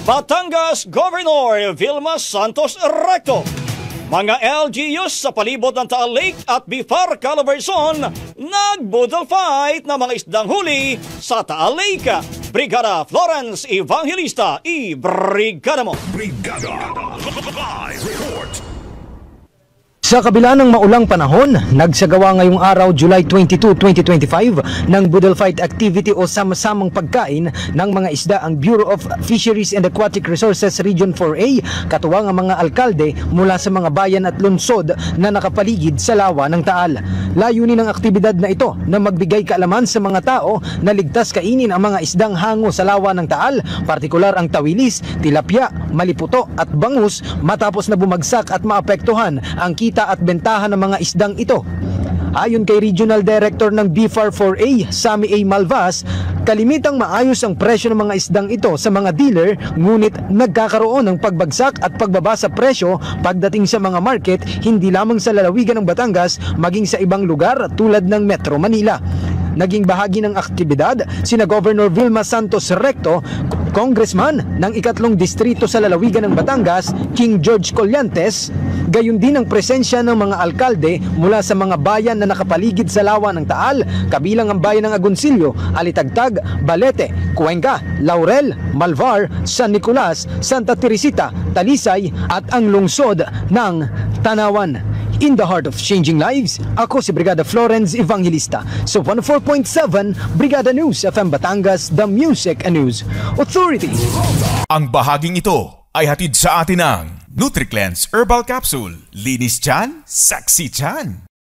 Batangas Governor Vilma Santos Recto. Mga LGUs sa palibot ng Taal Lake at Bifar, Calabarzon nagbudol fight na mga isdang huli sa Taal Lake. Brigada Florence Evangelista, i-brigada mo! Brigada Live Report. Sa kabila ng maulang panahon, nagsagawa ngayong araw July 22, 2025 ng Budol Fight Activity o sama-samang pagkain ng mga isda ang Bureau of Fisheries and Aquatic Resources Region 4A, katuwang ang mga alkalde mula sa mga bayan at lungsod na nakapaligid sa lawa ng Taal. Layunin ng aktibidad na ito na magbigay kaalaman sa mga tao na ligtas kainin ang mga isdang hango sa lawa ng Taal, partikular ang tawilis, tilapia, maliputo at bangus matapos na bumagsak at maapektuhan ang kita at bentahan ng mga isdang ito. Ayon kay Regional Director ng BFAR 4A, Sammy A. Malvas, kalimitang maayos ang presyo ng mga isdang ito sa mga dealer, ngunit nagkakaroon ng pagbagsak at pagbaba sa presyo pagdating sa mga market hindi lamang sa lalawigan ng Batangas maging sa ibang lugar tulad ng Metro Manila. Naging bahagi ng aktibidad sina Governor Vilma Santos Recto, Congressman ng ikatlong distrito sa lalawigan ng Batangas, King George Collantes, gayon din ang presensya ng mga alkalde mula sa mga bayan na nakapaligid sa lawa ng Taal, kabilang ang bayan ng Agoncillo, Alitagtag, Balete, Cuenca, Laurel, Malvar, San Nicolas, Santa Teresita, Talisay at ang lungsod ng Tanawan. In the heart of changing lives, ako si Brigada Florence Evangelista. So 104.7 Brigada News FM Batangas, the Music and News Authority. Ang bahaging ito ay hatid sa atin ng NutriCleanse Herbal Capsule. Linis tiyan, sexy tiyan.